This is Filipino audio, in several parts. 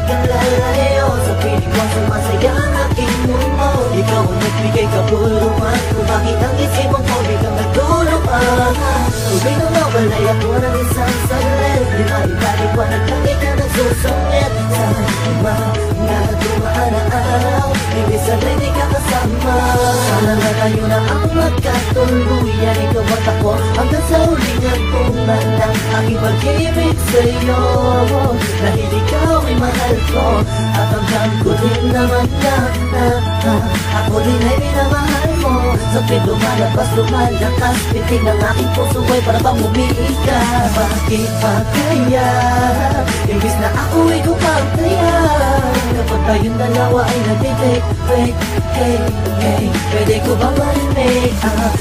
pagkalalayo sa piling mo, sumasaya ang aking mundo. Ikaw ang nagbigay kabuluhan kung bakit ang isipang ko biglang nagtulungan. Tubig na mawalay ako ng isang saglit, di maipaliwanag lang ikaw nagsusungit. Sa mga dumaan na araw, hindi sanay di ka kasama. Sana na tayo na ang magkatuluyan, ikaw at ako hanggang sa huling hagtunan ng aking pag-ibig sa'yo. Dahil ikaw ay mahal ko at hanggang ko din naman na ako din ay minamahal mo. Sa tuwing lumalabas, lumalakas, pitig ng aking puso ay para bang umiika. Bakit ba kaya imbis na ako ay gumagaya kapag tayong dalawa ay natitik? Wait, hey, hey, pwede ko bang marinig?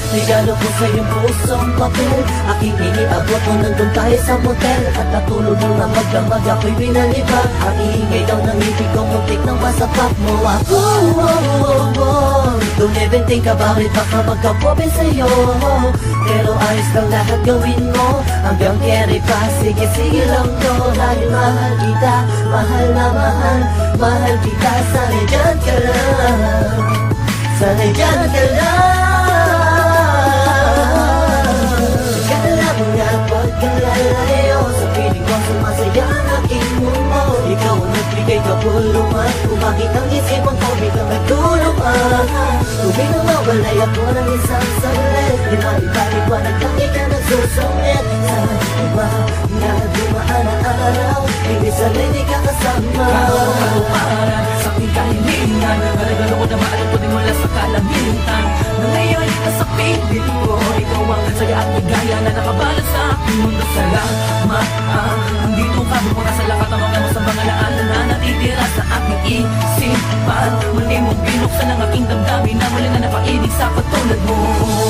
Regalo ko sa iyong pusong papel, aking iniabot mo nandun tayo sa motel. At natulog nang namagdamag ako'y binalibag. Ang iingay daw ng ibig ko, muntik nang masapak mo ako. Don't even think about it, baka magkapoben sa'yo. Pero ayos lang lahat gawin mo, hanggang carry pa, sige sige lang to. Dahil mahal kita, mahal na mahal, mahal kita. Sana'y dyan ka lang, sana'y dyan ka lang. Kala mo nga pagkalalayo sa piling mo, sumasaya ang aking mundo. Ikaw ang nagbigay kabuluhan kung bakit ang isipang ko biglang nagtulungan. Tubig na mawalay ako ng isang saglit, di maipaliwanag lang ikaw nagsusungit. Sa mga dumaan na araw, hindi sanay di ka kasama. Para sa aking kahilingan, regalo ko na maalam ko din mula sa kalangitan. Na ngayon ito sa piling ko, ikaw ang saya at ligaya na nakabalot sa aking mundo. Salamat, nandito ka, bumura sa lakat ang mga mo sa mga laanan na natitira sa aking isipan. Muli mong binuksan ang aking damdamin na muli na napainig sa katulad mo.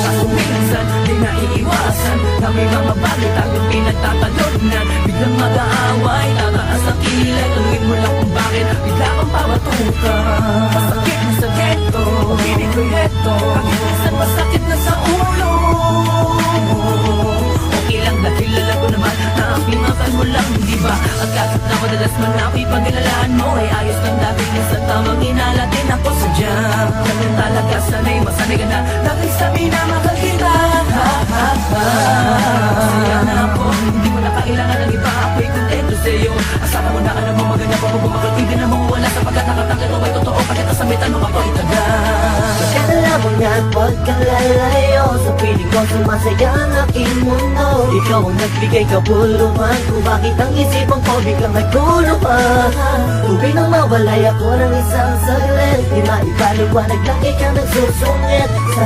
Kaso minsan, di naiiwasan na may mga bagay tayong pinagtatalunan. Biglang mag-aaway, tataas ang kilay, aluin mo lang kung bakit bigla kang pamatukan. Masakit na sa ghetto, hindi ko heto, kahit minsan masakit na sa ulo. Okay lang dahil alam ko naman na ang pinakal mo lang, di ba? At kahit na madalas man ako'y pag-inalaan mo, ay ayos lang dahil minsan tamang inala din ako sa jam. Ganyan talaga, sanay masanay ka na dahil sabi na mahal kita. Masaya na ako, hindi mo na kailangan ng iba, ako'y kontento sa'yo. Asahan mo na alam mo maganda pa kung bumakal, hindi na mawawala sapagkat nakatanggal mo ay totoo, kahit nasamitan mo ako'y tagal. Kala mo nga pagkalalayo sa piling ko, sumasaya ang aking mundo. Ikaw ang nagbigay kabuluhan kung bakit ang isipang ko biglang nagtulungan. Tubig nang mawalay ako ng isang saglit, di maipaliwanag lang ikaw nagsusungit. Sa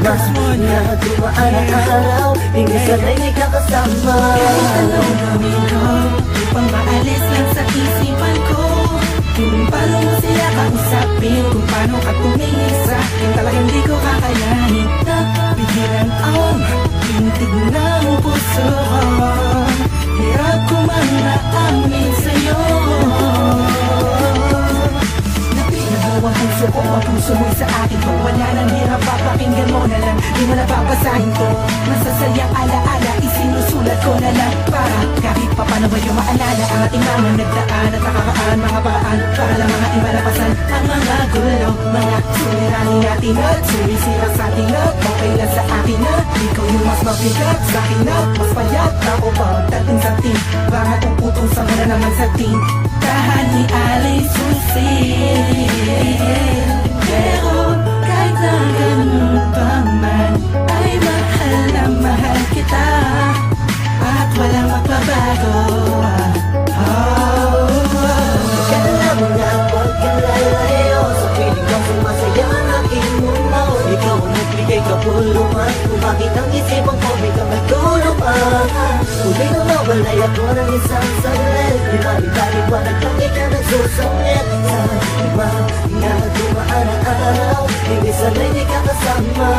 mas mga dumaan na araw, hindi sanay di ka kasama. Kahit anong gawin ko, upang maalis lang sa isipan ko, kung paano mo sila kausapin, kung paano ka tumingin sa akin, talagang di ko kakayanin. Napigilan ang tintig ng puso ko, hirap ko man naamin sa'yo. Napinahaw ang puso ko, ang puso mo'y sa akin. Kung wala nang hirap, papakinggan mo na lang, di mo na babasahin ko. Masasayang alaala, isinusulat ko na lang, para kahit pa paano ba yung maalala ang ating mga nagdaan at nakakaan mga paraan para lang mga imalapasan ang mga gulo, mga suliranin natin at sumisira sa ating love. Okay lang sa akin na ikaw yung mas mabigat sa akin na mas payat. Ako pagdating sa team, baka uputong sa muna naman sa team. Tahan ni alay susi, pero kahit na ganun pa man, ay mahal na mahal kita at walang magbabago. Kala mo nga pagkalalayo sa piling ko, sumasaya ang aking mundo. Ikaw ang nagbigay kabuluhan kung bakit ang isipang ko biglang nagtulungan. Tubig na mawalay ako ng isang saglit, di maipaliwanag lang ikaw nagsusungit. Sa mga dumaan na araw, hindi sanay di ka kasama.